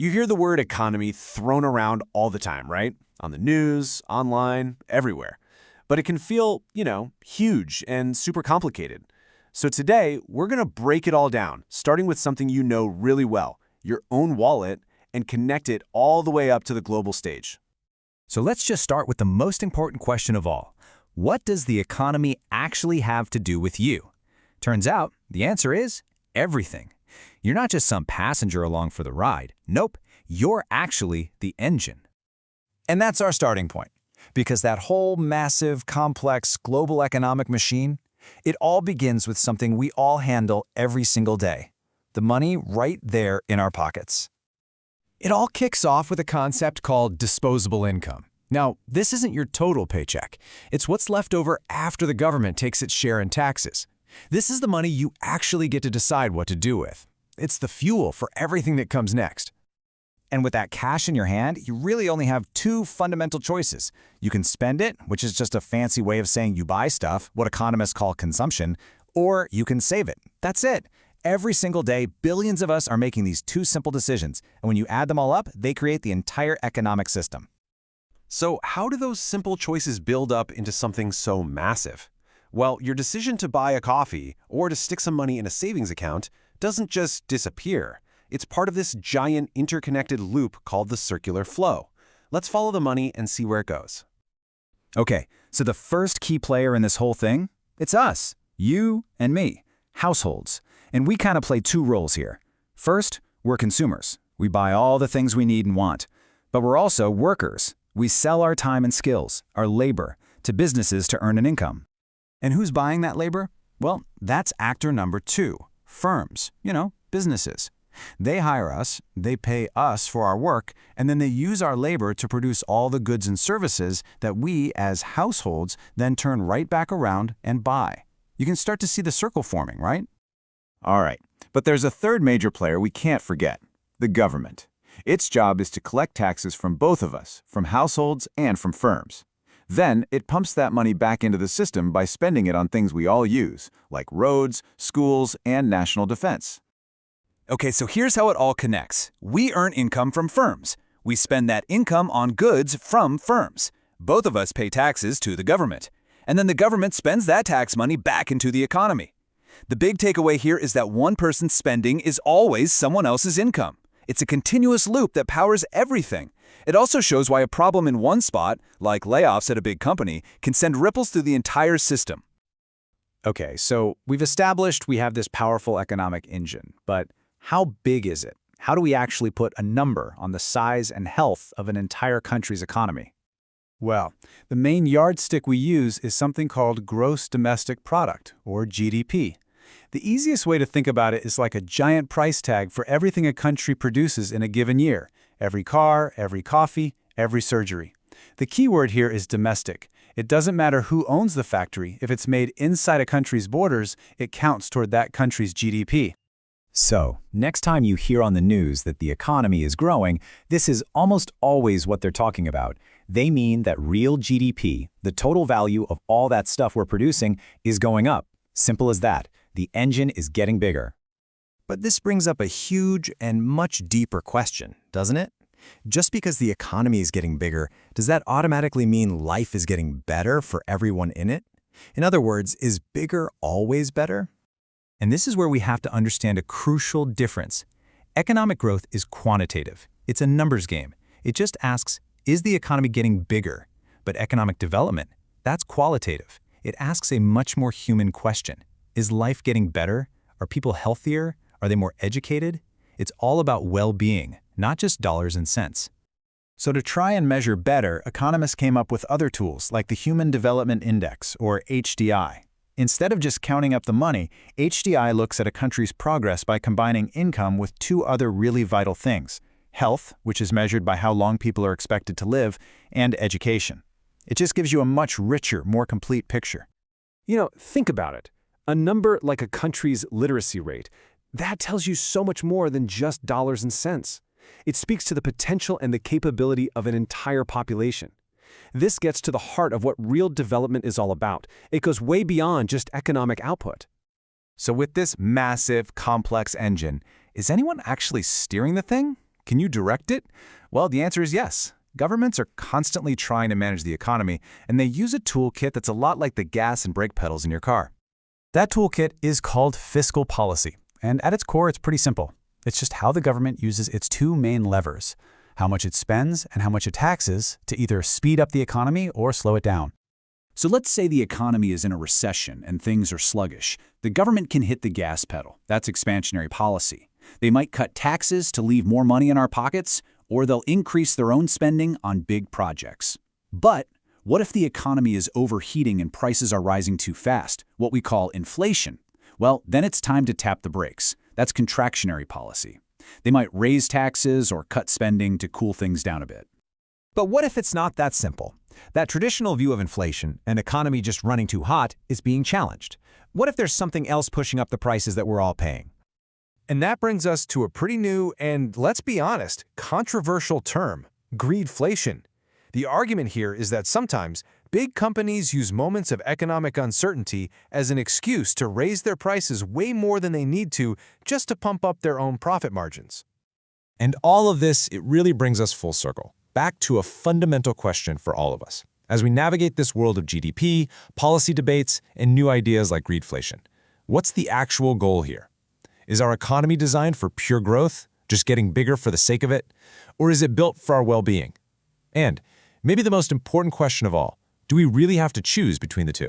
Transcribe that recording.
You hear the word economy thrown around all the time, right? On the news, online, everywhere. But it can feel, huge and super complicated. So today, we're going to break it all down, starting with something you know really well, your own wallet, and connect it all the way up to the global stage. So let's just start with the most important question of all. What does the economy actually have to do with you? Turns out, the answer is everything. You're not just some passenger along for the ride. Nope, you're actually the engine. And that's our starting point, because that whole massive, complex, global economic machine, it all begins with something we all handle every single day, the money right there in our pockets. It all kicks off with a concept called disposable income. Now, this isn't your total paycheck. It's what's left over after the government takes its share in taxes. This is the money you actually get to decide what to do with. It's the fuel for everything that comes next. And with that cash in your hand, you really only have two fundamental choices. You can spend it, which is just a fancy way of saying you buy stuff, what economists call consumption, or you can save it. That's it. Every single day, billions of us are making these two simple decisions, and when you add them all up, they create the entire economic system. So how do those simple choices build up into something so massive? Well, your decision to buy a coffee or to stick some money in a savings account doesn't just disappear. It's part of this giant interconnected loop called the circular flow. Let's follow the money and see where it goes. Okay, so the first key player in this whole thing, it's us, you and me, households. And we kind of play two roles here. First, we're consumers. We buy all the things we need and want. But we're also workers. We sell our time and skills, our labor, to businesses to earn an income. And who's buying that labor? Well, that's actor number two, firms, businesses. They hire us, they pay us for our work, and then they use our labor to produce all the goods and services that we, as households, then turn right back around and buy. You can start to see the circle forming, right? All right, but there's a third major player we can't forget, the government. Its job is to collect taxes from both of us, from households and from firms. Then it pumps that money back into the system by spending it on things we all use, like roads, schools, and national defense. Okay, so here's how it all connects. We earn income from firms. We spend that income on goods from firms. Both of us pay taxes to the government. And then the government spends that tax money back into the economy. The big takeaway here is that one person's spending is always someone else's income. It's a continuous loop that powers everything. It also shows why a problem in one spot, like layoffs at a big company, can send ripples through the entire system. Okay, so we've established we have this powerful economic engine, but how big is it? How do we actually put a number on the size and health of an entire country's economy? Well, the main yardstick we use is something called Gross Domestic Product, or GDP. The easiest way to think about it is like a giant price tag for everything a country produces in a given year. Every car, every coffee, every surgery. The key word here is domestic. It doesn't matter who owns the factory. If it's made inside a country's borders, it counts toward that country's GDP. So, next time you hear on the news that the economy is growing, this is almost always what they're talking about. They mean that real GDP, the total value of all that stuff we're producing, is going up. Simple as that. The engine is getting bigger. But this brings up a huge and much deeper question, doesn't it? Just because the economy is getting bigger, does that automatically mean life is getting better for everyone in it? In other words, is bigger always better? And this is where we have to understand a crucial difference. Economic growth is quantitative. It's a numbers game. It just asks, is the economy getting bigger? But economic development, that's qualitative. It asks a much more human question. Is life getting better? Are people healthier? Are they more educated? It's all about well-being, not just dollars and cents. So to try and measure better, economists came up with other tools like the Human Development Index, or HDI. Instead of just counting up the money, HDI looks at a country's progress by combining income with two other really vital things: health, which is measured by how long people are expected to live, and education. It just gives you a much richer, more complete picture. Think about it. A number like a country's literacy rate, that tells you so much more than just dollars and cents. It speaks to the potential and the capability of an entire population. This gets to the heart of what real development is all about. It goes way beyond just economic output. So with this massive, complex engine, is anyone actually steering the thing? Can you direct it? Well, the answer is yes. Governments are constantly trying to manage the economy, and they use a toolkit that's a lot like the gas and brake pedals in your car. That toolkit is called fiscal policy, and at its core, it's pretty simple. It's just how the government uses its two main levers, how much it spends and how much it taxes, to either speed up the economy or slow it down. So let's say the economy is in a recession and things are sluggish. The government can hit the gas pedal. That's expansionary policy. They might cut taxes to leave more money in our pockets, or they'll increase their own spending on big projects. But what if the economy is overheating and prices are rising too fast, what we call inflation? Well, then it's time to tap the brakes. That's contractionary policy. They might raise taxes or cut spending to cool things down a bit. But what if it's not that simple? That traditional view of inflation, an economy just running too hot, is being challenged. What if there's something else pushing up the prices that we're all paying? And that brings us to a pretty new and, let's be honest, controversial term, greedflation. The argument here is that sometimes big companies use moments of economic uncertainty as an excuse to raise their prices way more than they need to just to pump up their own profit margins. And all of this, it really brings us full circle, back to a fundamental question for all of us. As we navigate this world of GDP, policy debates, and new ideas like greedflation, what's the actual goal here? Is our economy designed for pure growth, just getting bigger for the sake of it? Or is it built for our well-being? And maybe the most important question of all, do we really have to choose between the two?